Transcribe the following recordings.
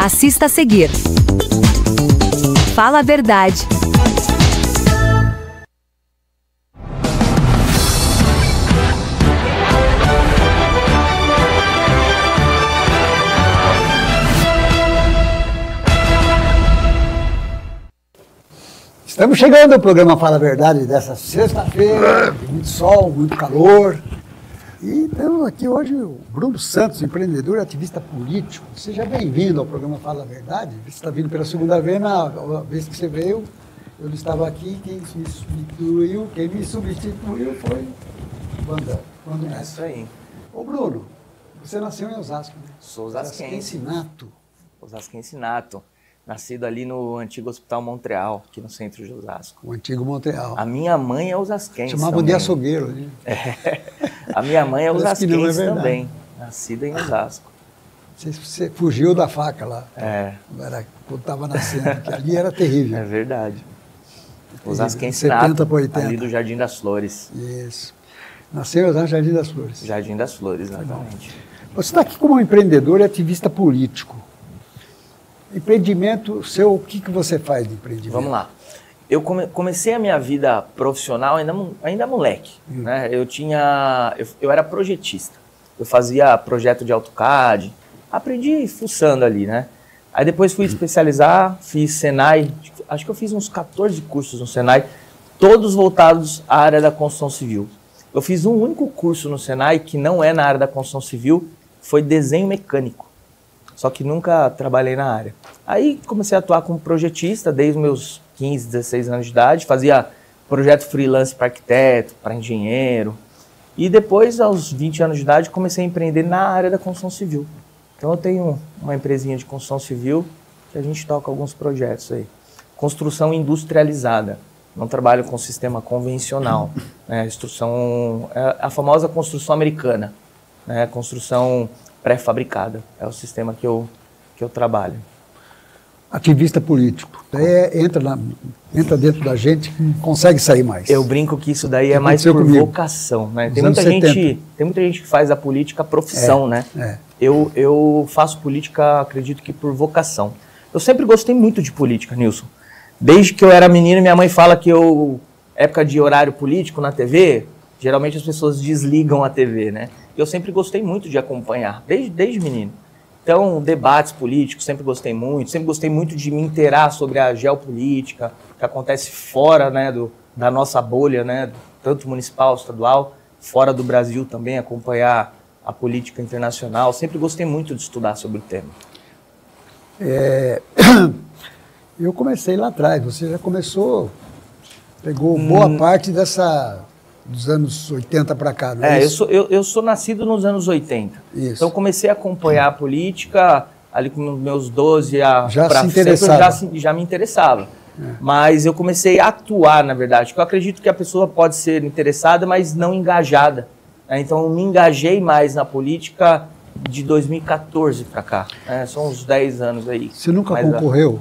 Assista a seguir. Fala a Verdade. Estamos chegando ao programa Fala a Verdade dessa sexta-feira, muito sol, muito calor. E temos aqui hoje o Bruno Santos, empreendedor e ativista político. Seja bem-vindo ao programa Fala a Verdade. Você está vindo pela segunda vez, na vez que você veio, eu não estava aqui, quem me substituiu foi o Vandão. É isso aí. Ô Bruno, você nasceu em Osasco, né? Sou osasquense. Nato. Osasquense nato. Nascido ali no antigo Hospital Montreal, aqui no centro de Osasco. O antigo Montreal. A minha mãe é osasquense. Chamavam de açougueiro, né? A minha mãe é osasquense também, nascida em Osasco. Você fugiu da faca lá. Quando estava nascendo, que ali era terrível. É verdade. Osasquense 70 nato, por 80. ali do Jardim das Flores. Isso. Nasceu no Jardim das Flores. Jardim das Flores, exatamente. Você está aqui como empreendedor e ativista político. Empreendimento seu, o que você faz de empreendimento? Vamos lá. Eu comecei a minha vida profissional ainda moleque. Né? Eu era projetista. Eu fazia projeto de AutoCAD, aprendi fuçando ali, né? Aí depois fui especializar, fiz Senai, acho que eu fiz uns 14 cursos no Senai, todos voltados à área da construção civil. Eu fiz um único curso no Senai que não é na área da construção civil, foi desenho mecânico. Só que nunca trabalhei na área. Aí comecei a atuar como projetista desde os meus 15, 16 anos de idade, fazia projeto freelance para arquiteto, para engenheiro. E depois, aos 20 anos de idade, comecei a empreender na área da construção civil. Então eu tenho uma empresinha de construção civil que a gente toca alguns projetos aí. Construção industrializada. Não trabalho com sistema convencional. Né? A famosa construção americana. Né? Construção pré-fabricada. É o sistema que eu trabalho. Ativista político. Entra dentro da gente, consegue sair mais. Eu brinco que isso daí é mais por vocação. Né? Tem muita gente que faz a política profissão. Né? Eu faço política, acredito que por vocação. Eu sempre gostei muito de política, Nilson. Desde que eu era menino, minha mãe fala que época de horário político na TV, geralmente as pessoas desligam a TV, né? Eu sempre gostei muito de acompanhar, desde menino. Então, debates políticos, sempre gostei muito de me inteirar sobre a geopolítica, que acontece fora, né, da nossa bolha, né, tanto municipal, estadual, fora do Brasil também, acompanhar a política internacional. Sempre gostei muito de estudar sobre o tema. Eu comecei lá atrás, você já começou, pegou boa parte dos anos 80 para cá, não é isso? Eu sou nascido nos anos 80. Isso. Então comecei a acompanhar a política ali com meus 12 já se interessava. Já me interessava. Mas eu comecei a atuar, na verdade, porque eu acredito que a pessoa pode ser interessada, mas não engajada. Né? Então eu me engajei mais na política de 2014 para cá. São uns 10 anos aí. Você nunca concorreu?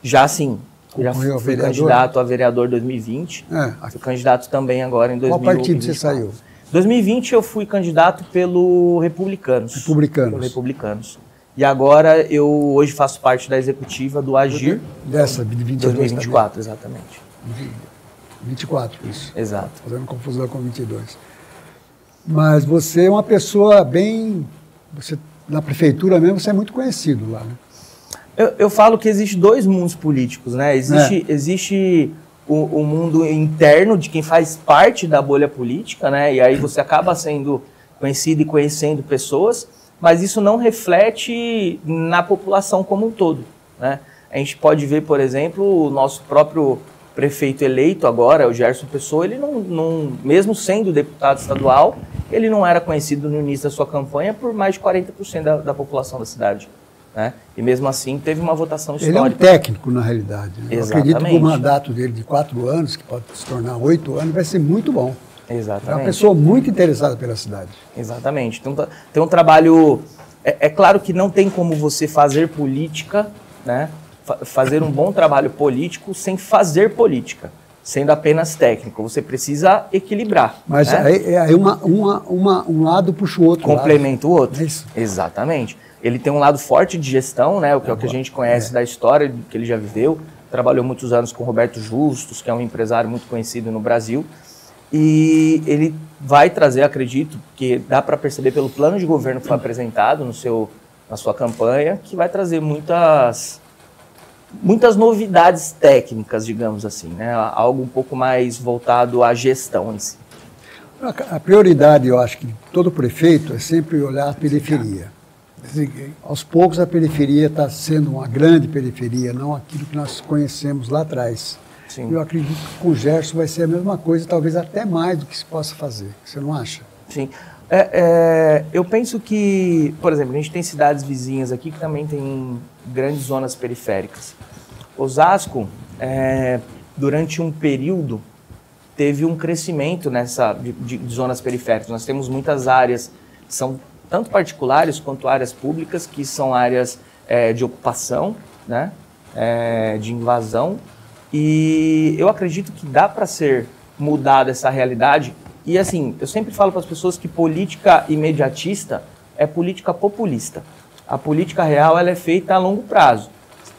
Já sim. Já fui candidato a vereador em 2020. Fui candidato também agora em 2024. Qual partido você saiu? Em 2020 eu fui candidato pelo Republicanos. Pelo Republicanos. E agora eu hoje faço parte da executiva do Agir. Dessa, de 2024, exatamente. 24, isso. Exato. Fazendo confusão com 22. Mas você é uma pessoa na prefeitura mesmo, você é muito conhecido lá, né? Eu falo que existe dois mundos políticos, né? Existe o mundo interno de quem faz parte da bolha política, né? E aí você acaba sendo conhecido e conhecendo pessoas, mas isso não reflete na população como um todo, né? A gente pode ver, por exemplo, o nosso próprio prefeito eleito agora, o Gerson Pessoa, ele não, mesmo sendo deputado estadual, ele não era conhecido no início da sua campanha por mais de 40% da população da cidade. Né? E mesmo assim teve uma votação histórica. Ele é um técnico, na realidade. Né? Eu acredito que o mandato dele de 4 anos, que pode se tornar 8 anos, vai ser muito bom. Exatamente. É uma pessoa muito interessada pela cidade. Exatamente. Tem um trabalho... É claro que não tem como você fazer política, né? Fazer um bom trabalho político sem fazer política, sendo apenas técnico. Você precisa equilibrar. Mas né? aí um lado puxa o outro. Complementa o outro. É isso. Exatamente. Ele tem um lado forte de gestão, né, o que é o que a gente conhece da história que ele já viveu. Trabalhou muitos anos com o Roberto Justus, que é um empresário muito conhecido no Brasil. E ele vai trazer, acredito, que dá para perceber pelo plano de governo que foi apresentado na sua campanha, que vai trazer muitas novidades técnicas, digamos assim, né? Algo um pouco mais voltado à gestão em si. A prioridade, eu acho que de todo prefeito é sempre olhar a periferia. Aos poucos a periferia está sendo uma grande periferia, não aquilo que nós conhecemos lá atrás. Sim. Eu acredito que com o Gerson vai ser a mesma coisa, talvez até mais do que se possa fazer. Você não acha? Sim. Eu penso que, por exemplo, a gente tem cidades vizinhas aqui que também tem grandes zonas periféricas. Osasco, durante um período, teve um crescimento de zonas periféricas. Nós temos muitas áreas que são tanto particulares quanto áreas públicas, que são áreas de ocupação, né, de invasão. E eu acredito que dá para ser mudada essa realidade. E assim, eu sempre falo para as pessoas que política imediatista é política populista. A política real ela é feita a longo prazo.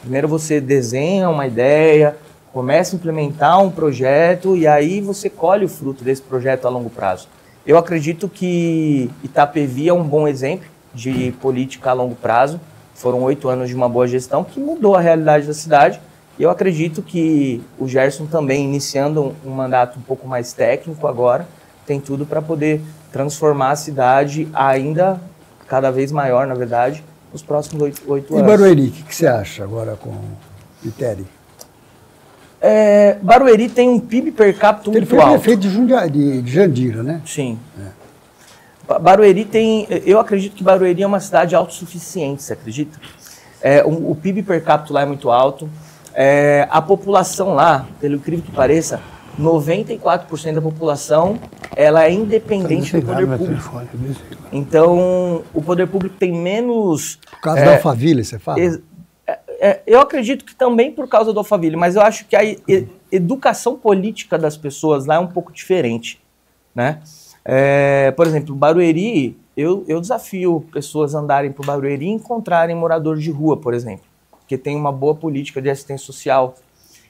Primeiro você desenha uma ideia, começa a implementar um projeto e aí você colhe o fruto desse projeto a longo prazo. Eu acredito que Itapevi é um bom exemplo de política a longo prazo. Foram 8 anos de uma boa gestão que mudou a realidade da cidade. E eu acredito que o Gerson também, iniciando um mandato um pouco mais técnico agora, tem tudo para poder transformar a cidade ainda cada vez maior, na verdade, nos próximos 8 anos. E Barueri, o que você acha agora com o Pitteri? Barueri tem um PIB per capita muito alto. Ele foi prefeito de Jandira, né? Sim. Barueri eu acredito que Barueri é uma cidade autossuficiente, você acredita? O PIB per capita lá é muito alto. A população lá, pelo incrível que pareça, 94% da população ela é independente do poder público. Então, o poder público tem menos... Por causa da Alphaville, você fala? Eu acredito que também por causa do Alphaville, mas eu acho que a educação política das pessoas lá é um pouco diferente, né? Por exemplo, Barueri, eu desafio pessoas a andarem por Barueri e encontrarem moradores de rua, por exemplo, porque tem uma boa política de assistência social.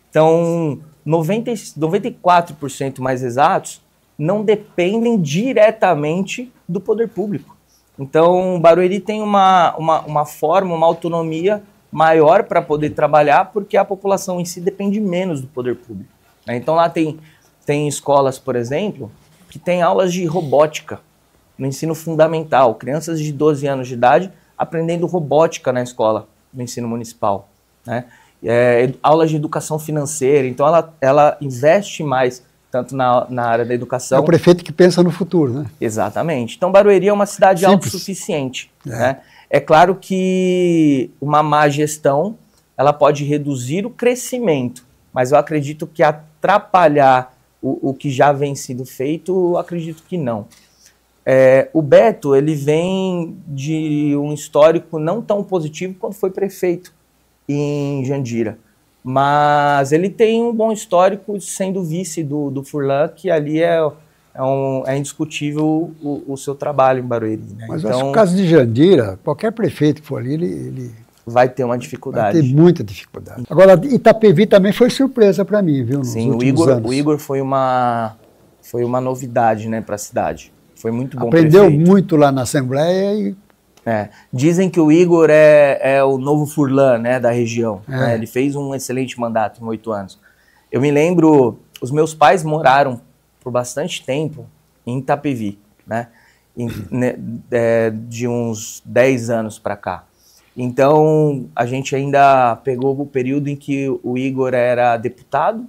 Então, 94% mais exatos não dependem diretamente do poder público. Então, Barueri tem uma forma, uma autonomia maior para poder trabalhar, porque a população em si depende menos do poder público. Então, lá tem escolas, por exemplo, que tem aulas de robótica no ensino fundamental. Crianças de 12 anos de idade aprendendo robótica na escola, no ensino municipal, né? Aulas de educação financeira. Então, ela investe mais, tanto na área da educação... É o prefeito que pensa no futuro, né? Exatamente. Então, Barueri é uma cidade autossuficiente, né? É claro que uma má gestão, ela pode reduzir o crescimento, mas eu acredito que atrapalhar o que já vem sendo feito, eu acredito que não. O Beto, ele vem de um histórico não tão positivo quando foi prefeito em Jandira, mas ele tem um bom histórico sendo vice do Furlan, que ali é indiscutível o seu trabalho em Barueri, né? Mas então, no caso de Jandira, qualquer prefeito que for ali, ele vai ter uma dificuldade. Vai ter muita dificuldade. Agora, Itapevi também foi surpresa para mim, viu? Sim, o Igor foi uma novidade, né, para a cidade. Foi muito bom. Aprendeu muito lá na Assembleia e... Dizem que o Igor é o novo Furlan, né, da região. Né? Ele fez um excelente mandato em 8 anos. Eu me lembro, os meus pais moraram por bastante tempo em Itapevi, né? De uns 10 anos para cá. Então, a gente ainda pegou o período em que o Igor era deputado,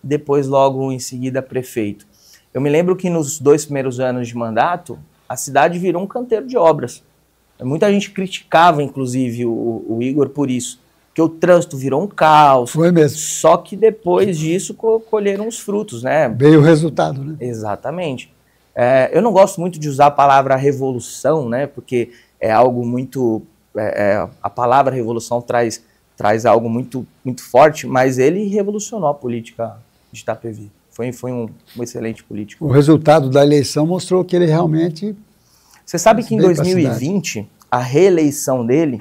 depois logo em seguida prefeito. Eu me lembro que nos 2 primeiros anos de mandato, a cidade virou um canteiro de obras. Muita gente criticava, inclusive, o Igor por isso, que o trânsito virou um caos. Foi mesmo. Só que depois disso colheram os frutos, né? Veio o resultado, né? Exatamente. Eu não gosto muito de usar a palavra revolução, né? Porque é algo muito... a palavra revolução traz algo muito, muito forte, mas ele revolucionou a política de Itapevi. Foi um excelente político. O resultado da eleição mostrou que ele realmente... Você sabe que em 2020, a reeleição dele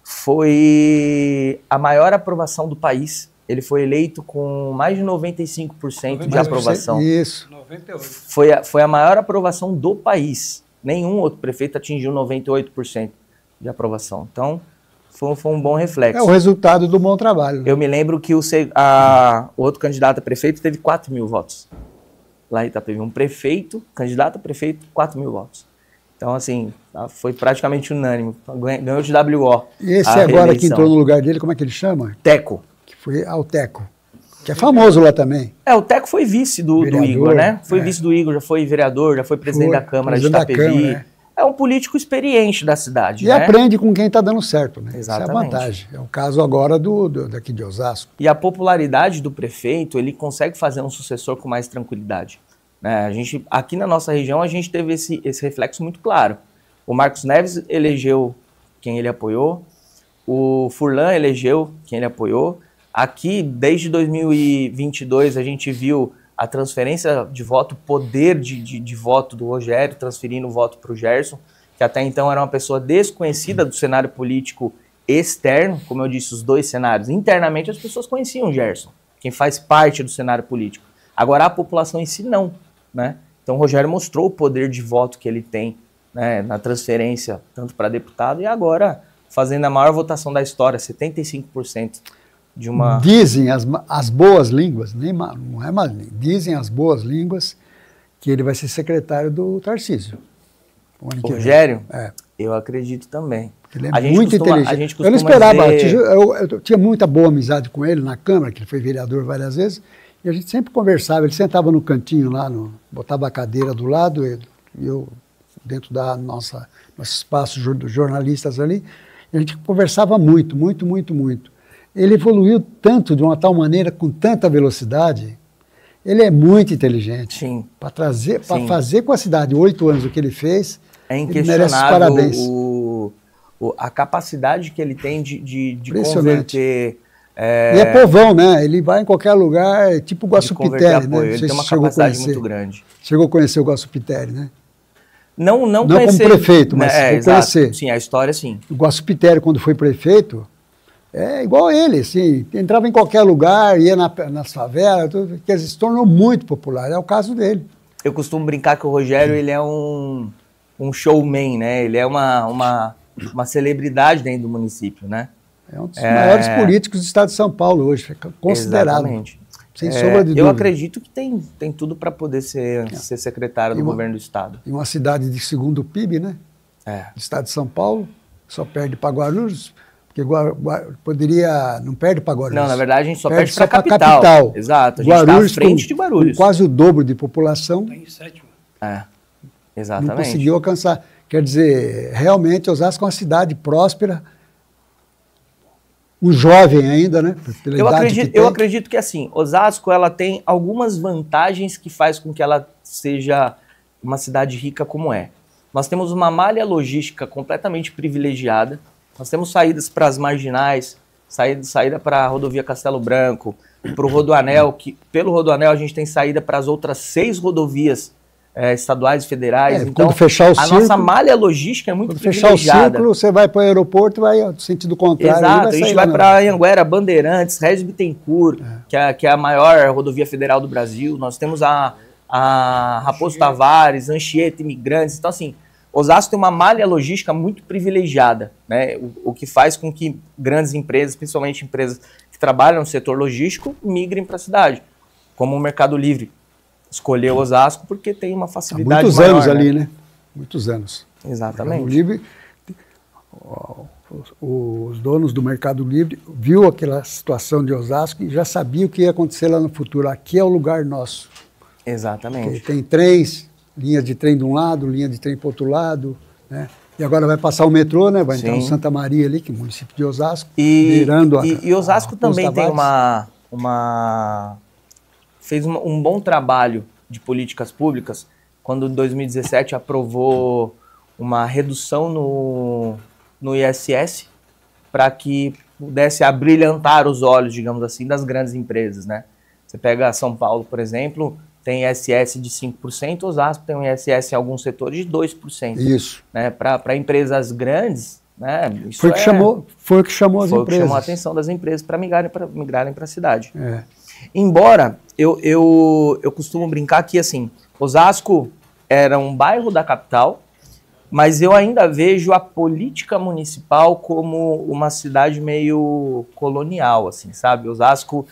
foi a maior aprovação do país. Ele foi eleito com mais de 95% de aprovação. Isso. 98. Foi a maior aprovação do país. Nenhum outro prefeito atingiu 98% de aprovação. Então, foi um bom reflexo. É o resultado do bom trabalho. Né? Eu me lembro que o outro candidato a prefeito teve 4 mil votos. Lá em Itapevi, um prefeito, candidato a prefeito, 4 mil votos. Então, assim, foi praticamente unânime. Ganhou de WO. E esse agora que entrou no lugar dele, como é que ele chama? Teco. Que foi ao Teco, que é famoso lá também. O Teco foi vice do Igor, né? Foi vice do Igor, já foi vereador, já foi presidente da Câmara de Itapevi. É um político experiente da cidade. E aprende com quem está dando certo, né? Exatamente. Essa é a vantagem. É o caso agora daqui de Osasco. E a popularidade do prefeito, ele consegue fazer um sucessor com mais tranquilidade. Né? Aqui na nossa região, a gente teve esse reflexo muito claro. O Marcos Neves elegeu quem ele apoiou, o Furlan elegeu quem ele apoiou. Aqui, desde 2022, a gente viu a transferência de voto, o poder de voto do Rogério, transferindo o voto para o Gerson, que até então era uma pessoa desconhecida do cenário político externo, como eu disse, os dois cenários. Internamente as pessoas conheciam o Gerson, quem faz parte do cenário político. Agora a população em si não, né? Então o Rogério mostrou o poder de voto que ele tem, né, na transferência, tanto para deputado, e agora fazendo a maior votação da história, 75%. Dizem as boas línguas, não é mais, dizem as boas línguas que ele vai ser secretário do Tarcísio. O Rogério? É. Eu acredito também. Ele é muito inteligente. Eu não esperava, eu tinha muita boa amizade com ele na Câmara, que ele foi vereador várias vezes, e a gente sempre conversava. Ele sentava no cantinho lá, botava a cadeira do lado, e eu dentro da nosso espaço dos jornalistas ali, e a gente conversava muito, muito, muito, muito. Ele evoluiu tanto, de uma tal maneira, com tanta velocidade. Ele é muito inteligente. Sim. Para fazer com a cidade 8 anos o que ele fez, é inquestionável, ele merece parabéns. A capacidade que ele tem de converter... E é povão, né? Ele vai em qualquer lugar, tipo o Guaçupiteri, né? Ele tem uma capacidade muito grande. Chegou a conhecer o Guaçupiteri, né? Não conhecer, como prefeito, mas conhecer. Sim, a história sim. O Guaçupiteri, quando foi prefeito... É igual ele, assim, entrava em qualquer lugar, ia nas favelas, tudo, que se tornou muito popular, é o caso dele. Eu costumo brincar que o Rogério, ele é um showman, né? Ele é uma celebridade dentro do município, né? É um dos maiores políticos do estado de São Paulo hoje, considerado. Exatamente. Sem sombra de dúvida. Eu acredito que tem tudo para poder ser secretário do governo do estado. E uma cidade de segundo PIB, né? Do estado de São Paulo, só perde para Guarulhos. Porque não perde para Guarulhos. Não, na verdade a gente só perde para a capital. Exato, a gente está à frente de Guarulhos. Com quase o dobro de população. Está em 7º. Exatamente. Não conseguiu alcançar. Quer dizer, realmente Osasco é uma cidade próspera, um jovem ainda, né? Eu acredito que assim, Osasco ela tem algumas vantagens que faz com que ela seja uma cidade rica como é. Nós temos uma malha logística completamente privilegiada. Nós temos saídas para as marginais, saída para a rodovia Castelo Branco, para o Rodoanel, que pelo Rodoanel a gente tem saída para as outras 6 rodovias estaduais e federais. Então, quando fechar o círculo, nossa malha logística é muito privilegiada. Quando fechar o círculo, você vai para o aeroporto e vai no sentido contrário. Exato, a gente vai para Anhanguera, Bandeirantes, Regis Bittencourt, que é a maior rodovia federal do Brasil. Nós temos a Raposo Tavares, Anchieta, Imigrantes. Então, assim, Osasco tem uma malha logística muito privilegiada, né? O que faz com que grandes empresas, principalmente empresas que trabalham no setor logístico, migrem para a cidade, como o Mercado Livre. Escolheu Osasco porque tem uma facilidade muitos maior, anos né? ali, né? Muitos anos. Exatamente. O Livre, os donos do Mercado Livre viu aquela situação de Osasco e já sabia o que ia acontecer lá no futuro. Aqui é o lugar nosso. Exatamente. Tem trens, linha de trem de um lado, linha de trem para o outro lado, né? E agora vai passar o metrô, né? Vai entrar no Santa Maria ali, que é o município de Osasco, virando e Osasco também tem fez um bom trabalho de políticas públicas quando em 2017 aprovou uma redução no ISS para que pudesse abrilhantar os olhos, digamos assim, das grandes empresas, né? Você pega São Paulo, por exemplo, tem ISS de 5%, Osasco tem um ISS em alguns setores de 2%. Isso. Né? Para empresas grandes, né? Isso foi o que chamou as foi empresas. Foi o que chamou a atenção das empresas para migrarem para a cidade. É. Embora eu costumo brincar que assim, Osasco era um bairro da capital, mas eu ainda vejo a política municipal como uma cidade meio colonial, assim, sabe? Osasco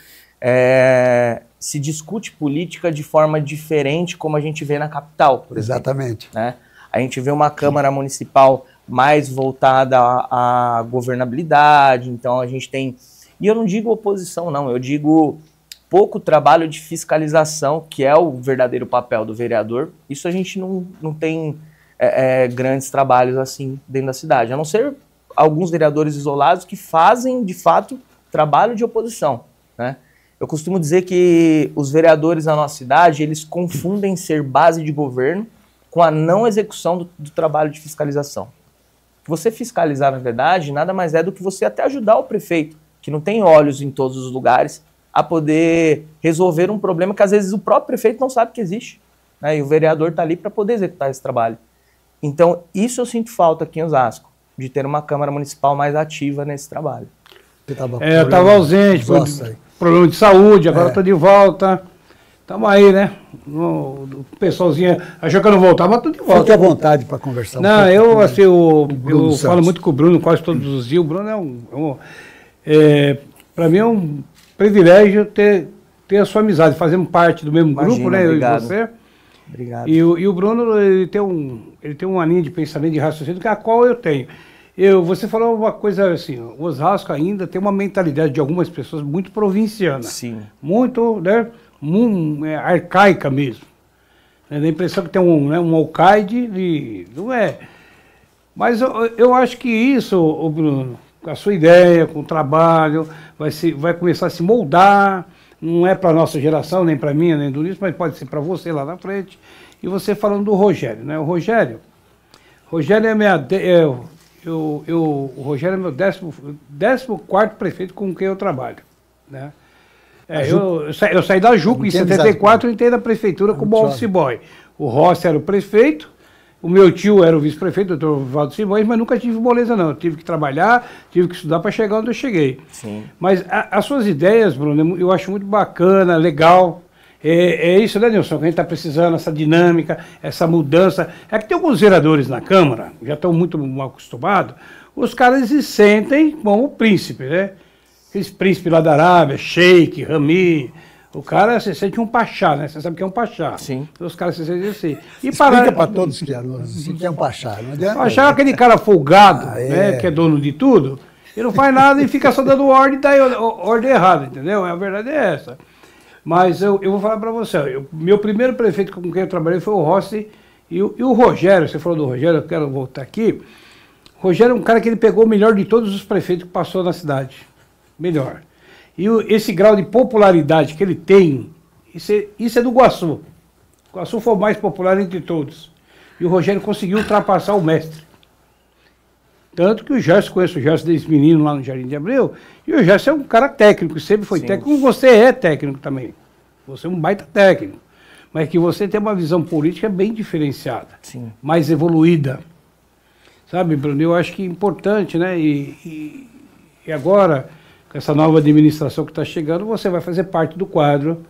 se discute política de forma diferente como a gente vê na capital, por exemplo. Exatamente. Né? A gente vê uma Câmara Municipal mais voltada à governabilidade, então a gente tem... E eu não digo oposição, não, eu digo pouco trabalho de fiscalização, que é o verdadeiro papel do vereador. Isso a gente não tem grandes trabalhos assim dentro da cidade, a não ser alguns vereadores isolados que fazem, de fato, trabalho de oposição, né? Eu costumo dizer que os vereadores da nossa cidade, eles confundem ser base de governo com a não execução do trabalho de fiscalização. Você fiscalizar, na verdade, nada mais é do que você até ajudar o prefeito, que não tem olhos em todos os lugares, a poder resolver um problema que às vezes o próprio prefeito não sabe que existe, né? E o vereador está ali para poder executar esse trabalho. Então, isso eu sinto falta aqui em Osasco, de ter uma Câmara Municipal mais ativa nesse trabalho. Eu estava ausente, problema de saúde, agora estou de volta. Estamos aí, né? O pessoalzinho achou que eu não voltava, mas estou de volta. Fique à vontade para conversar. Não, eu falo muito com o Bruno quase todos os dias. O Bruno para mim é um privilégio ter a sua amizade, fazemos parte do mesmo grupo, né? Obrigado. Eu e você. Obrigado. E o Bruno, ele tem uma linha de pensamento, de raciocínio, que a qual eu tenho. Você falou uma coisa assim, o Osasco ainda tem uma mentalidade de algumas pessoas muito provinciana. Sim. Muito, né, arcaica mesmo. Dá a impressão que tem um alcaide, não é. Mas eu acho que isso, Bruno, com a sua ideia, com o trabalho, vai começar a se moldar. Não é para a nossa geração, nem para mim, nem do Ulisses, mas pode ser para você lá na frente. E você falando do Rogério, né? O Rogério é o Rogério é meu 14º prefeito com quem eu trabalho, né? Eu saí da Juco em 74 e entrei na prefeitura como office boy. O Rossi era o prefeito, o meu tio era o vice-prefeito, o doutor Valdo Simões, mas nunca tive moleza não. Eu tive que trabalhar, tive que estudar para chegar onde eu cheguei. Sim. Mas as suas ideias, Bruno, eu acho muito bacana, legal. É isso, né, Nilson, que a gente está precisando, essa dinâmica, essa mudança. É que tem alguns vereadores na Câmara, já estão muito mal acostumados, os caras se sentem como o príncipe, né? Aqueles príncipes lá da Arábia, Sheik, Rami, o cara se sente um pachá, né? Você sabe que é um pachá. Sim. Os caras se sentem assim. Explica para todos que é um pachá. Não adianta. Pachá é aquele cara folgado, né, que é dono de tudo, e não faz nada e fica só dando ordem e dá ordem errada, entendeu? A verdade é essa. Mas eu vou falar para você, meu primeiro prefeito com quem eu trabalhei foi o Rossi e o Rogério. Você falou do Rogério, eu quero voltar aqui. O Rogério é um cara que ele pegou o melhor de todos os prefeitos que passou na cidade. Melhor. E esse grau de popularidade que ele tem, isso é do Guaçu. O Guaçu foi o mais popular entre todos. E o Rogério conseguiu ultrapassar o mestre. Tanto que o Gerson, conheço o Gerson desde menino lá no Jardim de Abreu, e o Gerson é um cara técnico, sempre foi técnico, como você é técnico também. Você é um baita técnico. Mas que você tem uma visão política bem diferenciada, sim, mais evoluída. Sabe, Bruno, eu acho que é importante, né? E agora, com essa nova administração que está chegando, você vai fazer parte do quadro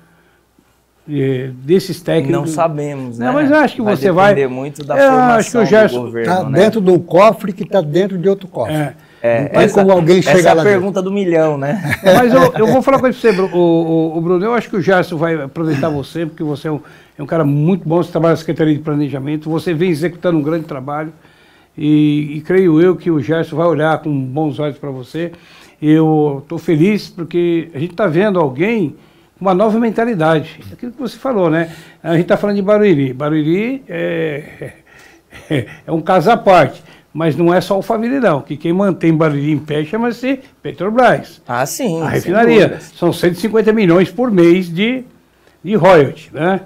desses técnicos. Não sabemos, né? Não, mas eu acho que você vai... depender muito da formação do governo, está dentro de um cofre que está dentro de outro cofre. Como alguém chega lá. Essa é a pergunta do milhão, né? Mas eu vou falar com você, Bruno, eu acho que o Gerson vai aproveitar você, porque você é um cara muito bom, você trabalha na Secretaria de Planejamento, você vem executando um grande trabalho, e creio eu que o Gerson vai olhar com bons olhos para você. Eu estou feliz porque a gente está vendo alguém uma nova mentalidade. Aquilo que você falou, né? A gente está falando de Barueri. Barueri é um caso à parte, mas não é só o Alphaville, não. Que quem mantém Barueri em pé chama-se Petrobras. Ah, sim. A refinaria. São 150 milhões por mês de royalty, né?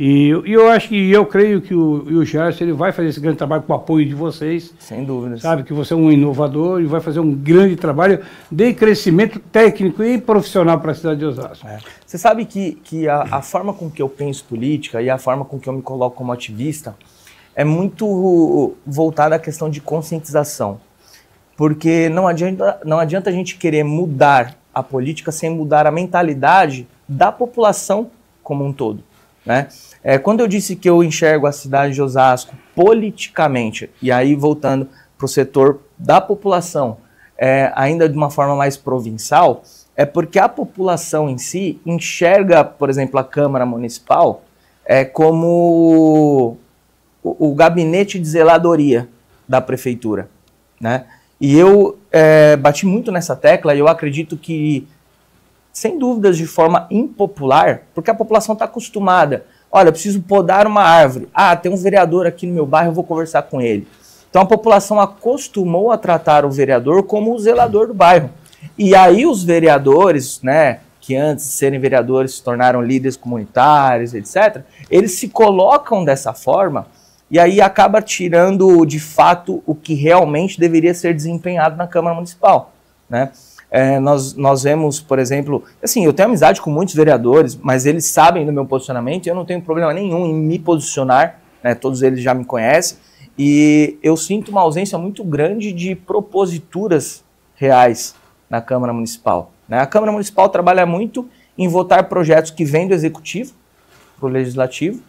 E eu acho que, eu creio que o Gerson, ele vai fazer esse grande trabalho com o apoio de vocês. Sem dúvida. Sabe que você é um inovador e vai fazer um grande trabalho de crescimento técnico e profissional para a cidade de Osasco. Você sabe que a forma com que eu penso política e a forma com que eu me coloco como ativista é muito voltada à questão de conscientização. Porque não adianta a gente querer mudar a política sem mudar a mentalidade da população como um todo, né? Quando eu disse que eu enxergo a cidade de Osasco politicamente, e aí voltando para o setor da população, ainda de uma forma mais provincial, é porque a população em si enxerga, por exemplo, a Câmara Municipal como o gabinete de zeladoria da prefeitura, né? E eu bati muito nessa tecla e eu acredito que, sem dúvidas, de forma impopular, porque a população está acostumada. Olha, eu preciso podar uma árvore. Ah, tem um vereador aqui no meu bairro, eu vou conversar com ele. Então a população acostumou a tratar o vereador como o zelador do bairro. E aí os vereadores, né, que antes de serem vereadores se tornaram líderes comunitários, etc., eles se colocam dessa forma e aí acaba tirando, de fato, o que realmente deveria ser desempenhado na Câmara Municipal, né? Nós vemos, por exemplo, assim, eu tenho amizade com muitos vereadores, mas eles sabem do meu posicionamento e eu não tenho problema nenhum em me posicionar, né? Todos eles já me conhecem, e eu sinto uma ausência muito grande de proposituras reais na Câmara Municipal, né? A Câmara Municipal trabalha muito em votar projetos que vêm do Executivo para o Legislativo,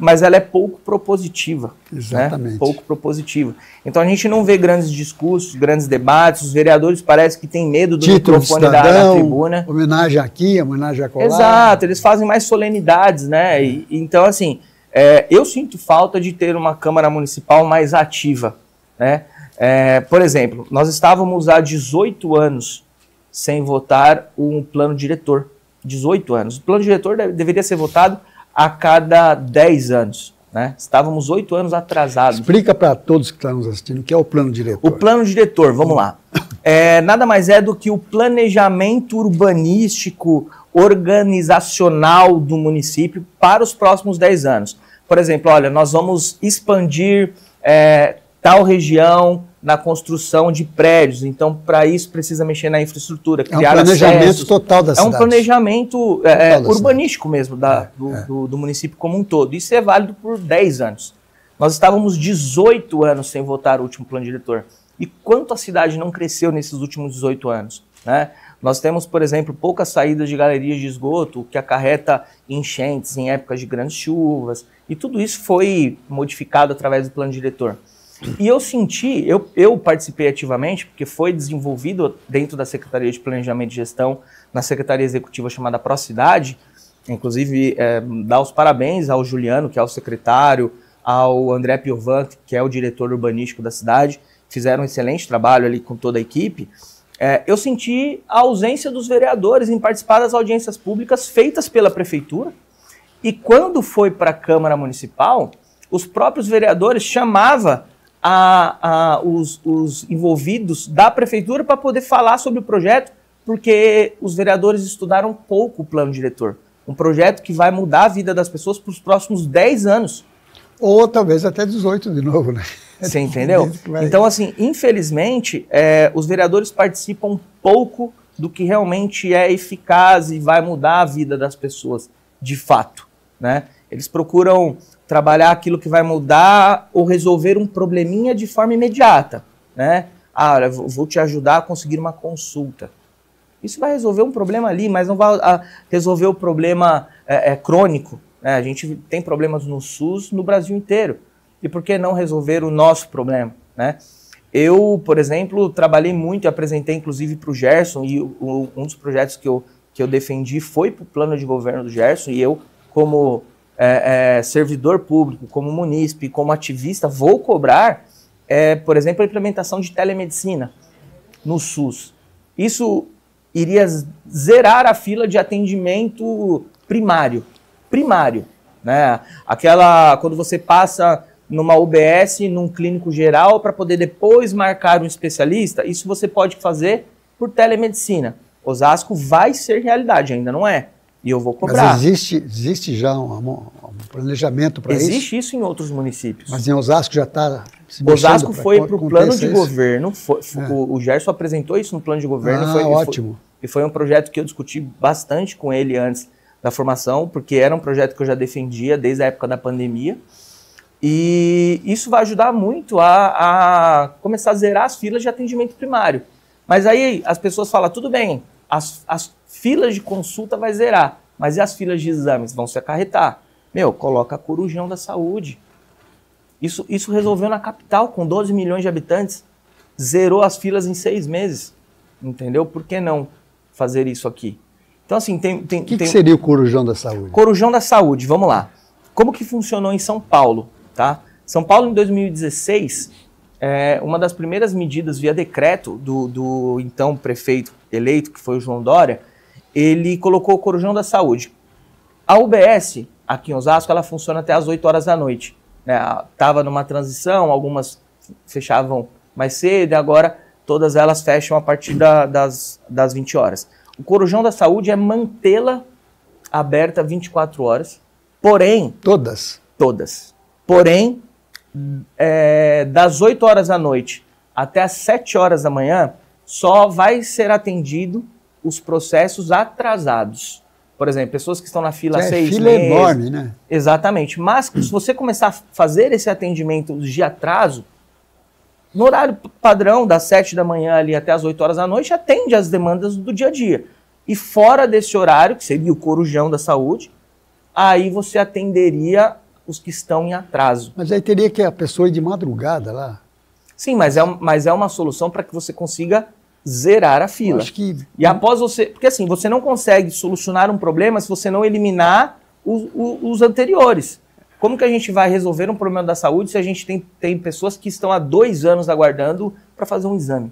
mas ela é pouco propositiva. Exatamente. Né? Pouco propositiva. Então a gente não vê grandes discursos, grandes debates, os vereadores parecem que têm medo do título microfone cidadão, da tribuna. Homenagem aqui, homenagem acolá. Exato, eles fazem mais solenidades, né? Então, assim, eu sinto falta de ter uma Câmara Municipal mais ativa, né? Por exemplo, nós estávamos há 18 anos sem votar um plano diretor. 18 anos. O plano diretor deveria ser votado a cada 10 anos, né? Estávamos 8 anos atrasados. Explica para todos que estão nos assistindo o que é o plano diretor. O plano diretor, vamos lá. Nada mais é do que o planejamento urbanístico, organizacional do município para os próximos 10 anos. Por exemplo, olha, nós vamos expandir tal região na construção de prédios, então para isso precisa mexer na infraestrutura, criar planejamento acessos. total da cidade. É um planejamento urbanístico mesmo do município como um todo. Isso é válido por 10 anos. Nós estávamos 18 anos sem votar o último plano diretor. E quanto a cidade não cresceu nesses últimos 18 anos, né? Nós temos, por exemplo, poucas saídas de galerias de esgoto, o que acarreta enchentes em épocas de grandes chuvas, e tudo isso foi modificado através do plano diretor. E eu senti, eu participei ativamente, porque foi desenvolvido dentro da Secretaria de Planejamento e Gestão, na Secretaria Executiva chamada Procidade, inclusive dar os parabéns ao Juliano, que é o secretário, ao André Piovan, que é o diretor urbanístico da cidade, fizeram um excelente trabalho ali com toda a equipe. Eu senti a ausência dos vereadores em participar das audiências públicas feitas pela Prefeitura, e quando foi para a Câmara Municipal, os próprios vereadores chamavam os envolvidos da prefeitura para poder falar sobre o projeto, porque os vereadores estudaram pouco o plano diretor. Um projeto que vai mudar a vida das pessoas para os próximos 10 anos. Ou talvez até 18 de novo, né? Você entendeu? Então, assim, infelizmente, os vereadores participam pouco do que realmente é eficaz e vai mudar a vida das pessoas, de fato, né? Eles procuram trabalhar aquilo que vai mudar ou resolver um probleminha de forma imediata, né? Olha, vou te ajudar a conseguir uma consulta. Isso vai resolver um problema ali, mas não vai resolver o problema crônico, né? A gente tem problemas no SUS no Brasil inteiro. E por que não resolver o nosso problema, né? Eu, por exemplo, trabalhei muito e apresentei inclusive para o Gerson, e um dos projetos que eu defendi foi para o plano de governo do Gerson, e eu, como servidor público, como munícipe, como ativista, vou cobrar, por exemplo, a implementação de telemedicina no SUS. Isso iria zerar a fila de atendimento primário, né? Quando você passa numa UBS, num clínico geral, para poder depois marcar um especialista, isso você pode fazer por telemedicina. Osasco vai ser realidade, ainda não é. E eu vou cobrar. Mas existe já uma planejamento para isso? Existe isso em outros municípios. Mas em Osasco já está se Osasco foi para o plano de isso? governo, o Gerson apresentou isso no plano de governo. Ótimo. E foi um projeto que eu discuti bastante com ele antes da formação, porque era um projeto que eu já defendia desde a época da pandemia. E isso vai ajudar muito a começar a zerar as filas de atendimento primário. Mas aí as pessoas falam, tudo bem, as filas de consulta vai zerar, mas e as filas de exames vão se acarretar? Coloca Corujão da Saúde. Isso resolveu na capital, com 12 milhões de habitantes, zerou as filas em 6 meses. Entendeu? Por que não fazer isso aqui? Então, assim, O que seria o Corujão da Saúde? Corujão da Saúde, vamos lá. Como que funcionou em São Paulo? Tá? São Paulo, em 2016, uma das primeiras medidas via decreto do então prefeito eleito, que foi o João Dória, ele colocou o Corujão da Saúde. A UBS, aqui em Osasco, ela funciona até às 8 horas da noite. Estava numa transição, algumas fechavam mais cedo, e agora todas elas fecham a partir das 20 horas. O Corujão da Saúde é mantê-la aberta 24 horas, porém... Todas? Todas. Porém, das 8 horas da noite até as 7 horas da manhã, só vai ser atendido os processos atrasados. Por exemplo, pessoas que estão na fila há 6 meses. Fila enorme, né? Exatamente. Mas se você começar a fazer esse atendimento de atraso, no horário padrão, das 7 da manhã ali até as 8 horas da noite, atende às demandas do dia a dia. E fora desse horário, que seria o Corujão da Saúde, aí você atenderia os que estão em atraso. Mas aí teria que a pessoa ir de madrugada lá? Sim, mas é uma solução para que você consiga zerar a fila. Acho que... E após você... Porque assim, você não consegue solucionar um problema se você não eliminar os anteriores. Como que a gente vai resolver um problema da saúde se a gente tem pessoas que estão há 2 anos aguardando para fazer um exame?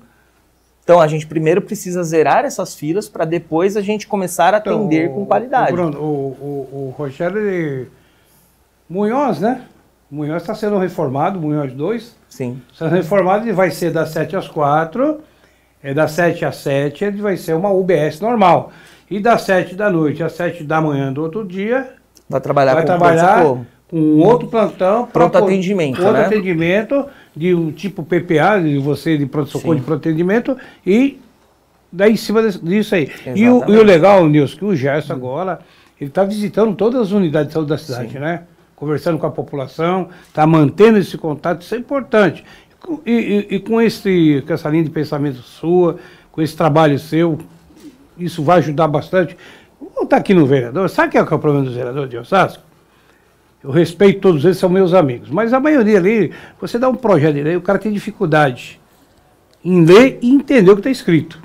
Então, a gente primeiro precisa zerar essas filas para depois a gente começar a atender com qualidade. O Rogério Munhoz, né? Munhoz está sendo reformado, Munhoz 2. Sim. Sendo reformado, ele vai ser das 7 às 4, das 7 às 7, ele vai ser uma UBS normal. E das 7 da noite às 7 da manhã do outro dia, vai trabalhar com outro plantão. Pronto atendimento, outro atendimento de um tipo PPA, de você de pronto-socorro de pronto atendimento, e daí em cima disso aí. E o legal, Nilson, que o Gerson agora, ele está visitando todas as unidades de saúde da cidade, né? Conversando com a população, está mantendo esse contato, isso é importante. E com essa linha de pensamento sua, com esse trabalho seu, isso vai ajudar bastante. Vou voltar aqui no vereador. Sabe o que é o problema dos vereadores de Osasco? Eu respeito todos eles, são meus amigos. Mas a maioria ali, você dá um projeto de lei, o cara tem dificuldade em ler e entender o que está escrito.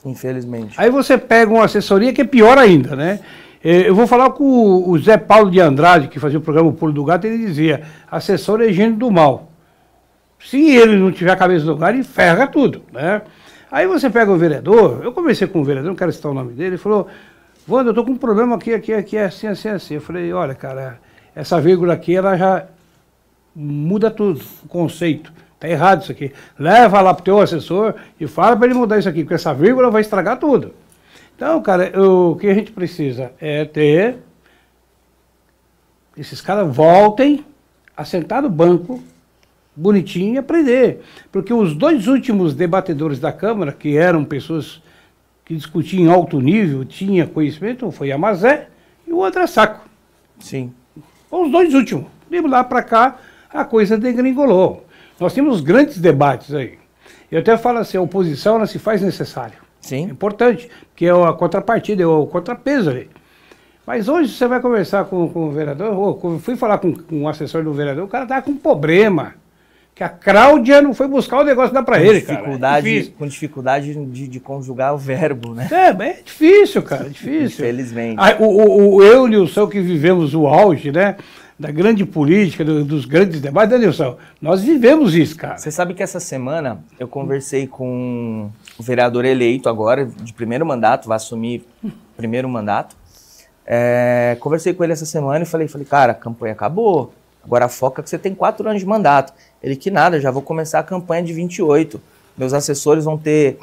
Infelizmente. Aí você pega uma assessoria que é pior ainda, né? Eu vou falar com o Zé Paulo de Andrade, que fazia o programa O Pulo do Gato, ele dizia, assessor é gênio do mal. Se ele não tiver a cabeça no lugar, ele ferra tudo, né? Aí você pega o vereador, eu conversei com o vereador, não quero citar o nome dele, ele falou, Wanda, eu estou com um problema aqui, assim. Eu falei, olha, cara, essa vírgula aqui, ela já muda tudo, o conceito. Está errado isso aqui. Leva lá para o teu assessor e fala para ele mudar isso aqui, porque essa vírgula vai estragar tudo. Então, cara, o que a gente precisa é ter esses caras voltem a sentar no banco, bonitinho, e aprender. Porque os 2 últimos debatedores da Câmara, que eram pessoas que discutiam em alto nível, tinha conhecimento, foi a Mazé e o outro é Saco. Sim. Os 2 últimos. De lá para cá, a coisa degringolou. Nós temos grandes debates aí. Eu até falo assim, a oposição ela se faz necessária. Sim. É importante, porque é a contrapartida, é o contrapeso ali. Mas hoje você vai conversar com o vereador, fui falar com um assessor do vereador, o cara estava com problema. Que a Cláudia não foi buscar o negócio da para ele, cara. Com dificuldade de conjugar o verbo, né? É difícil, cara, é difícil. Infelizmente. Eu e o Nilson, que vivemos o auge, né? Da grande política, dos grandes debates, né, Nilson? Nós vivemos isso, cara. Você sabe que essa semana eu conversei com o vereador eleito agora, de primeiro mandato, vai assumir primeiro mandato. Conversei com ele essa semana e falei, cara, a campanha acabou. Agora foca que você tem 4 anos de mandato. Ele, que nada, já vou começar a campanha de 28. Meus assessores vão ter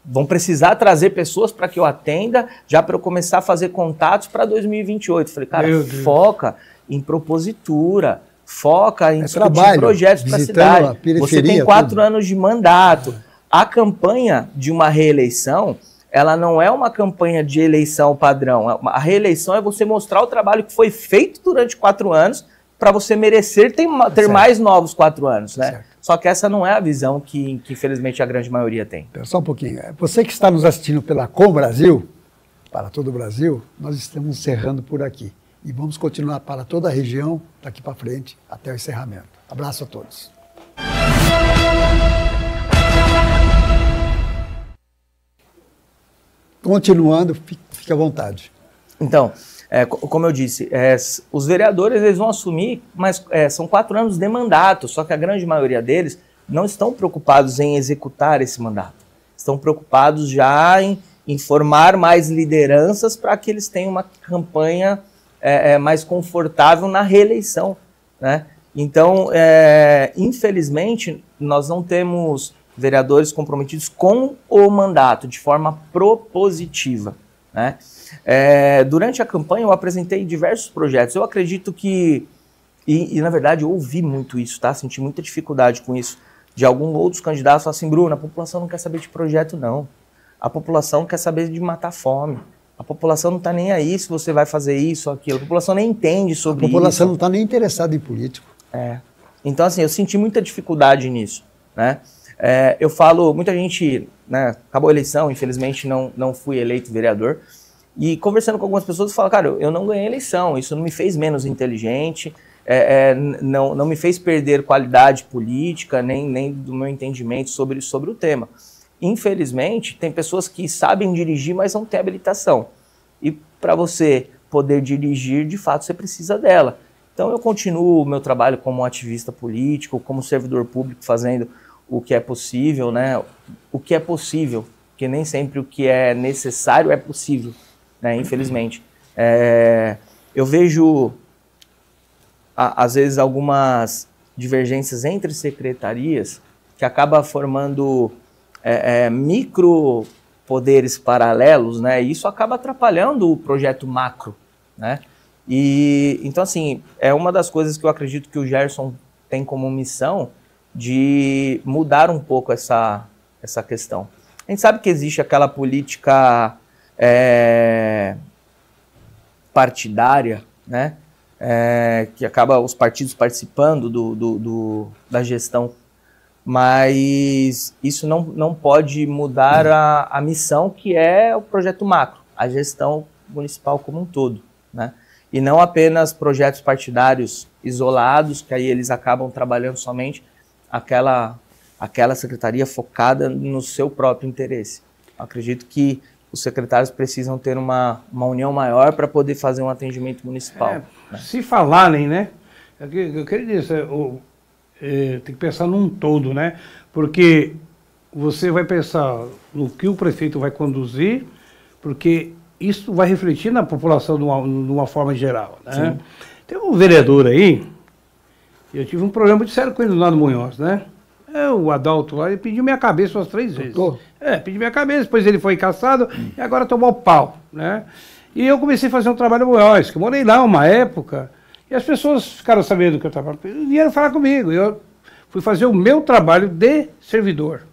vão precisar trazer pessoas para que eu atenda, já para eu começar a fazer contatos para 2028. Falei, cara, foca em propositura, foca em discutir projetos para a cidade. Você tem 4 anos de mandato. A campanha de uma reeleição, ela não é uma campanha de eleição padrão. A reeleição é você mostrar o trabalho que foi feito durante 4 anos para você merecer ter mais novos 4 anos, né? Só que essa não é a visão que infelizmente a grande maioria tem. Só um pouquinho. Você que está nos assistindo pela Com Brasil, para todo o Brasil, nós estamos encerrando por aqui. E vamos continuar para toda a região, daqui para frente, até o encerramento. Abraço a todos. Continuando, fique à vontade. Então, como eu disse, os vereadores eles vão assumir, mas são 4 anos de mandato, só que a grande maioria deles não estão preocupados em executar esse mandato. Estão preocupados já em formar mais lideranças para que eles tenham uma campanha mais confortável na reeleição, né? Então, infelizmente, nós não temos vereadores comprometidos com o mandato de forma propositiva, né? Durante a campanha eu apresentei diversos projetos. Eu acredito que, e na verdade eu ouvi muito isso, tá? Senti muita dificuldade com isso, de alguns outros candidatos falar assim, Bruno, a população não quer saber de projeto não. A população quer saber de matar fome. A população não está nem aí se você vai fazer isso ou aquilo. A população nem entende sobre isso. A população não está nem interessada em político. Então, assim, eu senti muita dificuldade nisso, né? Eu falo, muita gente, né, acabou a eleição, infelizmente não fui eleito vereador, e conversando com algumas pessoas, eu falo, cara, eu não ganhei a eleição, isso não me fez menos inteligente, não me fez perder qualidade política, nem do meu entendimento sobre o tema. Infelizmente, tem pessoas que sabem dirigir, mas não têm habilitação. E para você poder dirigir, de fato, você precisa dela. Então eu continuo o meu trabalho como ativista político, como servidor público, fazendo o que é possível, né? O que é possível, porque nem sempre o que é necessário é possível, né? Infelizmente. Eu vejo, às vezes, algumas divergências entre secretarias que acaba formando micro poderes paralelos, né? E isso acaba atrapalhando o projeto macro, né? E então, assim, é uma das coisas que eu acredito que o Gerson tem como missão de mudar um pouco essa questão. A gente sabe que existe aquela política partidária, né? Que acaba os partidos participando da gestão, mas isso não pode mudar a missão que é o projeto macro, a gestão municipal como um todo, né? E não apenas projetos partidários isolados, que aí eles acabam trabalhando somente aquela secretaria focada no seu próprio interesse. Eu acredito que os secretários precisam ter uma união maior para poder fazer um atendimento municipal. Né? Se falarem, né? Eu queria dizer, tem que pensar num todo, né? Porque você vai pensar no que o prefeito vai conduzir, porque isso vai refletir na população de uma forma geral, né? Sim. Tem um vereador aí, eu tive um problema muito sério com ele lá no Munhoz, né? O Adalto lá, ele pediu minha cabeça umas 3 vezes. Pediu minha cabeça, depois ele foi caçado e agora tomou pau, né? E eu comecei a fazer um trabalho no Munhoz, que eu morei lá uma época, e as pessoas ficaram sabendo que eu estava... vieram falar comigo, eu fui fazer o meu trabalho de servidor.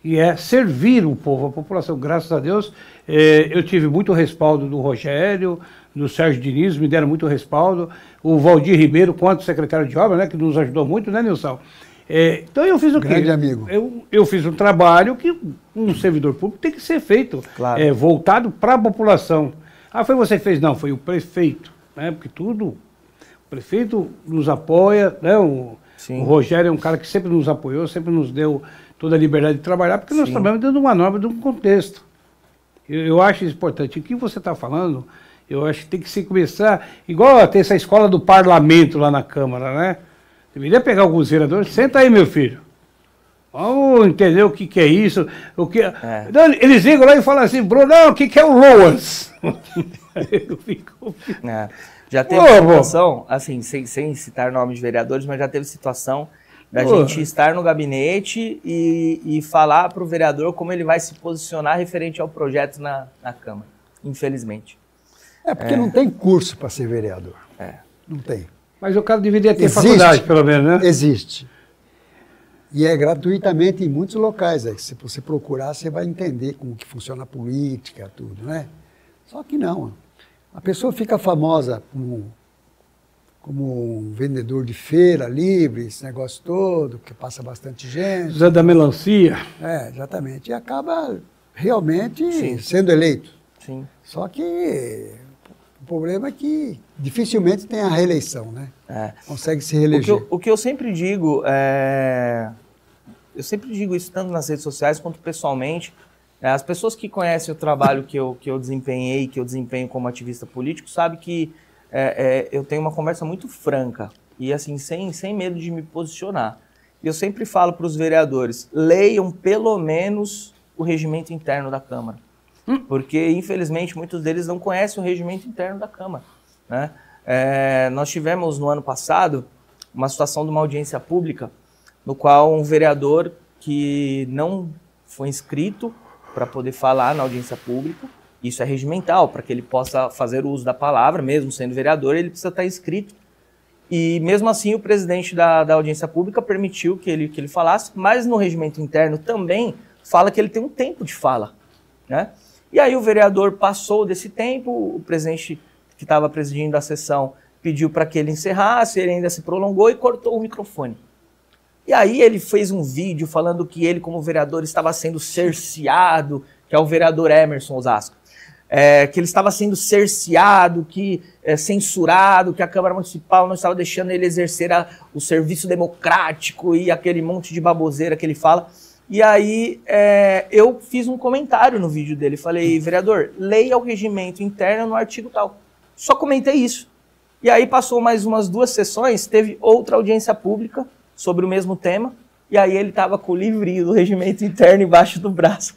E é servir o povo, a população. Graças a Deus, eu tive muito respaldo do Rogério, do Sérgio Diniz, me deram muito respaldo, o Valdir Ribeiro, quanto secretário de obra, né, que nos ajudou muito, né, Nilson? Então eu fiz o quê? Grande amigo. Eu fiz um trabalho que um servidor público tem que ser feito, claro. Voltado para a população. Foi você que fez? Não, foi o prefeito, né, porque o prefeito nos apoia, né, o Rogério é um cara que sempre nos apoiou, sempre nos deu toda a liberdade de trabalhar, porque nós trabalhamos dentro de uma norma, de um contexto. Eu acho importante. O que você está falando, eu acho que tem que se começar, igual a ter essa escola do parlamento lá na Câmara, né? Deveria pegar alguns vereadores, senta aí, meu filho. Vamos entender o que é isso. Não, eles ligam lá e falam assim, Bruno, o que é o LOAS? Eu fico... Já teve situação, assim, sem citar nomes de vereadores, mas já teve situação Da gente estar no gabinete e falar para o vereador como ele vai se posicionar referente ao projeto na Câmara, infelizmente. Porque não tem curso para ser vereador. Não tem. Mas o cara deveria ter faculdade, pelo menos, né? Existe. E é gratuitamente em muitos locais. Aí, se você procurar, você vai entender como que funciona a política, tudo, né? Só que não. A pessoa fica famosa como um vendedor de feira livre, esse negócio todo, que passa bastante gente. Zé da Melancia. Exatamente. E acaba realmente sendo eleito. Sim. Só que o problema é que dificilmente tem a reeleição, né? Consegue se reeleger. O que eu sempre digo eu sempre digo isso tanto nas redes sociais quanto pessoalmente. As pessoas que conhecem o trabalho que eu desempenhei, que eu desempenho como ativista político, sabem que eu tenho uma conversa muito franca e assim, sem medo de me posicionar. E eu sempre falo para os vereadores, leiam pelo menos o regimento interno da Câmara. Porque, infelizmente, muitos deles não conhecem o regimento interno da Câmara, né? Nós tivemos, no ano passado, uma situação de uma audiência pública, no qual um vereador que não foi inscrito para poder falar na audiência pública, isso é regimental, para que ele possa fazer o uso da palavra, mesmo sendo vereador, ele precisa estar inscrito. E, mesmo assim, o presidente da audiência pública permitiu que ele falasse, mas no regimento interno também fala que ele tem um tempo de fala, né? E aí o vereador passou desse tempo, o presidente que estava presidindo a sessão pediu para que ele encerrasse, ele ainda se prolongou e cortou o microfone. E aí ele fez um vídeo falando que ele, como vereador, estava sendo cerceado, que é o vereador Emerson Osasco, que ele estava sendo cerceado, censurado, que a Câmara Municipal não estava deixando ele exercer o serviço democrático e aquele monte de baboseira que ele fala. E aí eu fiz um comentário no vídeo dele, falei, vereador, leia o regimento interno no artigo tal. Só comentei isso. E aí passou mais umas 2 sessões, teve outra audiência pública sobre o mesmo tema, e aí ele estava com o livrinho do regimento interno embaixo do braço.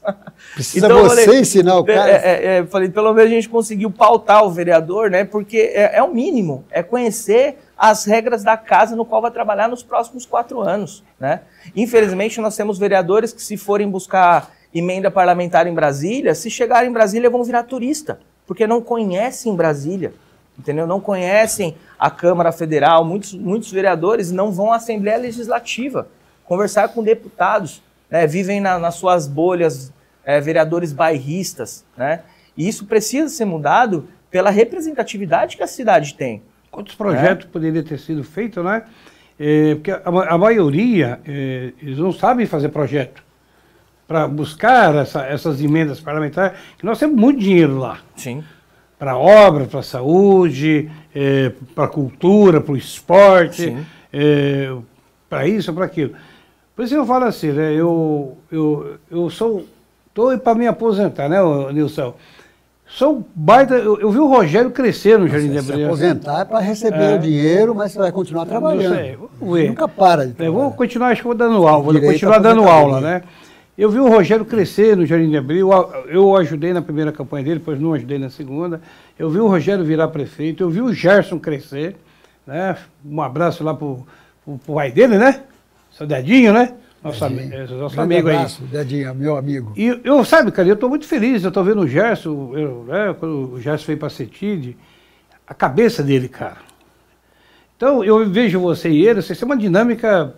Precisa então, você ensinar o cara? Falei, pelo menos a gente conseguiu pautar o vereador, né? Porque é o mínimo, é conhecer as regras da casa no qual vai trabalhar nos próximos 4 anos, né? Infelizmente, nós temos vereadores que, se forem buscar emenda parlamentar em Brasília, se chegarem em Brasília vão virar turista, porque não conhecem Brasília, entendeu? Não conhecem a Câmara Federal, muitos vereadores não vão à Assembleia Legislativa conversar com deputados, né? Vivem nas suas bolhas, vereadores bairristas, né? E isso precisa ser mudado pela representatividade que a cidade tem. Quantos projetos poderiam ter sido feitos, né? Porque a maioria, eles não sabem fazer projeto para buscar essas emendas parlamentares, que nós temos muito dinheiro lá. Sim. Para obra, para saúde, para cultura, para o esporte, para isso, para aquilo. Por isso eu falo assim, né? Eu estou para me aposentar, né, Nilson? Sou baita, eu vi o Rogério crescer no Jardim de Abreu. Se aposentar é para receber o dinheiro, mas você vai continuar trabalhando. Não sei, vamos ver. Nunca para de trabalhar. Vou continuar, acho que vou dando aula, vou continuar dando aula, né? Eu vi o Rogério crescer no Jardim de Abreu, eu ajudei na primeira campanha dele, depois não ajudei na segunda. Eu vi o Rogério virar prefeito, eu vi o Gerson crescer, né? Um abraço lá pro pai dele, né? Seu Dedinho, né? Nosso amigo aí. Abraço, Dedinho, meu amigo. E sabe, cara, eu estou muito feliz, eu estou vendo o Gerson, quando o Gerson veio para a CETID, a cabeça dele, cara. Então, eu vejo você e ele, vocês têm uma dinâmica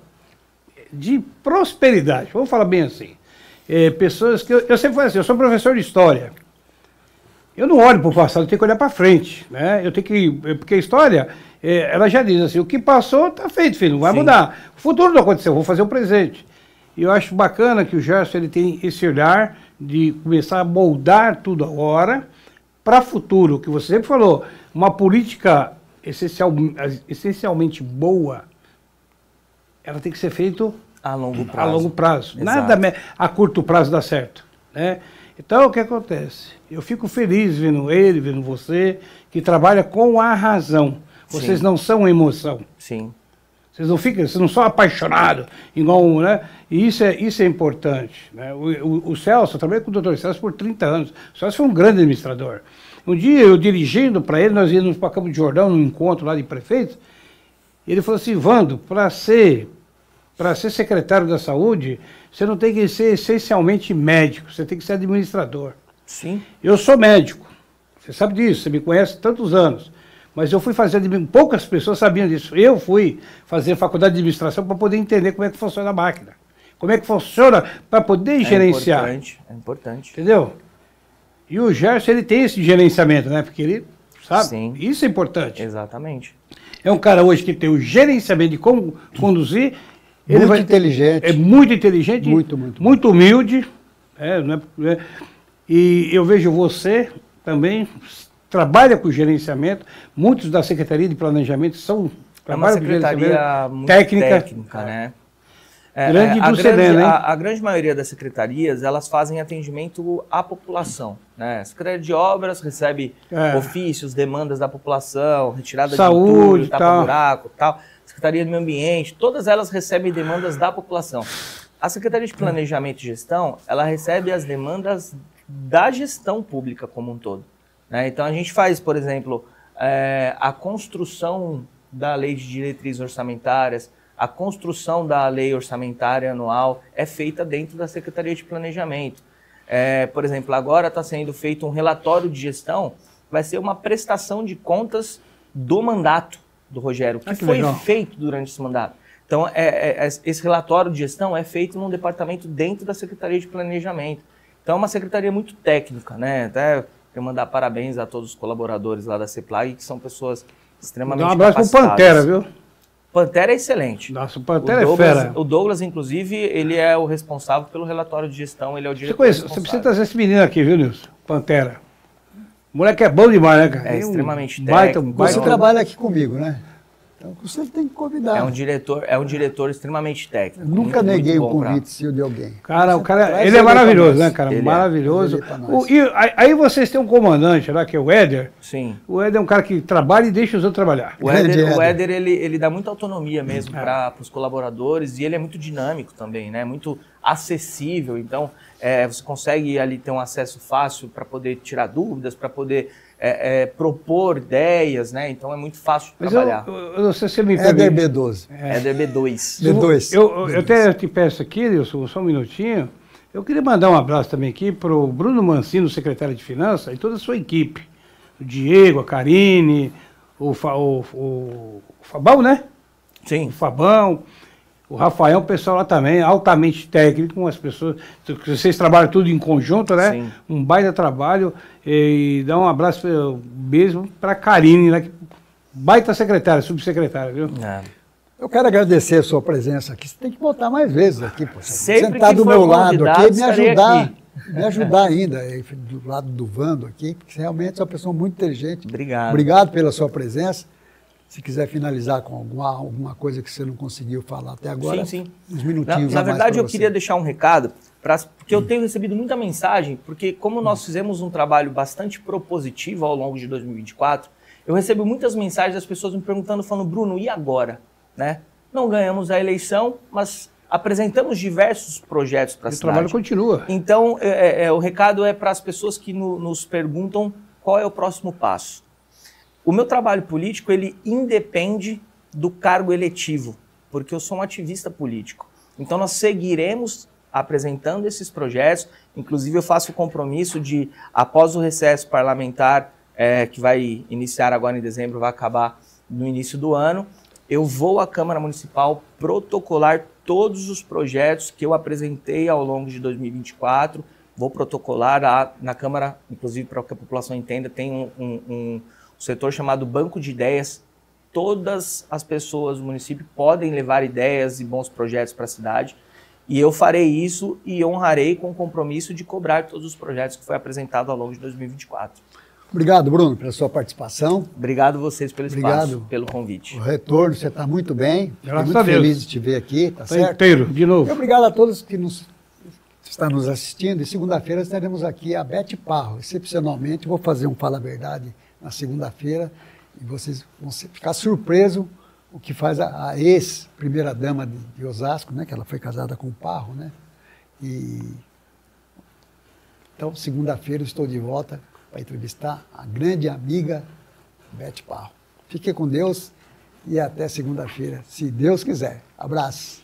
de prosperidade, vamos falar bem assim. Pessoas que, eu sempre falo assim, eu sou professor de história. Eu não olho para o passado, eu tenho que olhar para frente, né? Eu tenho que, porque a história, ela já diz assim, o que passou está feito, filho, não vai mudar. O futuro não aconteceu, vou fazer o presente. E eu acho bacana que o Gerson ele tem esse olhar de começar a moldar tudo agora para o futuro, que você sempre falou, uma política essencialmente boa, ela tem que ser feita a longo prazo. A longo prazo. Nada a curto prazo dá certo, né? Então, o que acontece? Eu fico feliz vendo ele, vendo você, que trabalha com a razão. Vocês não são emoção. Sim. Vocês não são apaixonados, igual, né? E isso é importante, né? O Celso, eu trabalhei com o Dr. Celso por 30 anos. O Celso foi um grande administrador. Um dia, eu dirigindo para ele, nós íamos para Campo de Jordão, num encontro lá de prefeitos, e ele falou assim, Vando, para ser para ser secretário da saúde, você não tem que ser essencialmente médico, você tem que ser administrador. Sim. Eu sou médico, você sabe disso, você me conhece há tantos anos. Mas eu fui fazer, poucas pessoas sabiam disso. Eu fui fazer faculdade de administração para poder entender como é que funciona a máquina. Como é que funciona para poder gerenciar. É importante. Entendeu? E o Gerson, ele tem esse gerenciamento, né? Porque ele sabe, Sim. Isso é importante. Exatamente. É um cara hoje que tem o gerenciamento de como conduzir. Muito inteligente. É muito inteligente. Muito humilde. E eu vejo você também, trabalha com gerenciamento. Muitos da Secretaria de Planejamento trabalham com secretaria muito técnica, né? Grande do CEDEN, né? A grande maioria das secretarias, elas fazem atendimento à população, né? A Secretaria de Obras recebe ofícios, demandas da população, retirada saúde, de entulho, tapa-buraco, tal. Secretaria do Meio Ambiente, todas elas recebem demandas da população. A Secretaria de Planejamento e Gestão, ela recebe as demandas da gestão pública como um todo, né? Então a gente faz, por exemplo, a construção da Lei de Diretrizes Orçamentárias, a construção da lei orçamentária anual é feita dentro da Secretaria de Planejamento. Por exemplo, agora está sendo feito um relatório de gestão, vai ser uma prestação de contas do mandato do Rogério, que foi feito durante esse mandato. Então, esse relatório de gestão é feito num departamento dentro da Secretaria de Planejamento. Então, é uma secretaria muito técnica, né? Até quero mandar parabéns a todos os colaboradores lá da CEPLAG, que são pessoas extremamente capacitadas. Um abraço pro Pantera, viu? Pantera é excelente. Nossa, o Pantera é fera. O Douglas, inclusive, ele é o responsável pelo relatório de gestão, ele é o diretor Você precisa trazer esse menino aqui, viu, Nilson? Pantera. O moleque é bom demais, né, cara? É extremamente técnico. Você trabalha aqui comigo, né? Então você tem que convidar. É um diretor extremamente técnico. Eu nunca neguei o convite seu de alguém. Cara, ele é maravilhoso, né, cara? Maravilhoso. E aí vocês têm um comandante lá, que é o Éder. Sim. O Éder é um cara que trabalha e deixa os outros trabalhar. O Éder ele dá muita autonomia mesmo para os colaboradores e ele é muito dinâmico também, né? Muito acessível. Então, você consegue ali ter um acesso fácil para poder tirar dúvidas, para poder propor ideias, né? Então é muito fácil de trabalhar. Eu não sei se você me Éder B12. Éder B2. B2. Eu até te peço aqui, Nilson, só um minutinho. Eu queria mandar um abraço também aqui para o Bruno Mancino, secretário de Finanças, e toda a sua equipe. O Diego, a Karine, o Fabão, né? Sim. O Fabão. O Rafael, o pessoal lá também, altamente técnico, as pessoas, vocês trabalham tudo em conjunto, né? Sim. Um baita trabalho, e dá um abraço mesmo para a Karine, né? Baita secretária, subsecretária, viu? Eu quero agradecer a sua presença aqui, você tem que voltar mais vezes aqui, poxa. Sempre sentar do meu lado aqui, me ajudar ainda, do lado do Vando aqui, porque realmente é uma pessoa muito inteligente. Obrigado. Obrigado pela sua presença. Se quiser finalizar com alguma coisa que você não conseguiu falar até agora, sim. uns minutinhos Na verdade, eu você. queria deixar um recado, porque eu tenho recebido muita mensagem, porque como nós fizemos um trabalho bastante propositivo ao longo de 2024, eu recebo muitas mensagens das pessoas me perguntando, falando, Bruno, e agora? Né? Não ganhamos a eleição, mas apresentamos diversos projetos para a cidade. O trabalho continua. Então, o recado é para as pessoas que nos perguntam qual é o próximo passo. O meu trabalho político, ele independe do cargo eletivo, porque eu sou um ativista político. Então, nós seguiremos apresentando esses projetos, inclusive eu faço o compromisso de, após o recesso parlamentar, que vai iniciar agora em dezembro, vai acabar no início do ano, eu vou à Câmara Municipal protocolar todos os projetos que eu apresentei ao longo de 2024, vou protocolar na Câmara, inclusive para que a população entenda, tem um setor chamado Banco de Ideias. Todas as pessoas do município podem levar ideias e bons projetos para a cidade, e eu farei isso e honrarei com o compromisso de cobrar todos os projetos que foi apresentado ao longo de 2024. Obrigado, Bruno, pela sua participação. Obrigado a vocês pelo espaço, pelo convite. O retorno, você está muito bem. Graças a Deus. Muito feliz de te ver aqui, tá certo? Inteiro, de novo. E obrigado a todos que estão nos assistindo. E segunda-feira estaremos aqui a Beth Parro. Excepcionalmente, vou fazer um Fala Verdade na segunda-feira e vocês vão ficar surpresos o que faz a ex-primeira-dama de Osasco, né, que ela foi casada com o Parro, né? Então, segunda-feira eu estou de volta para entrevistar a grande amiga Beth Parro. Fique com Deus e até segunda-feira, se Deus quiser. Abraço.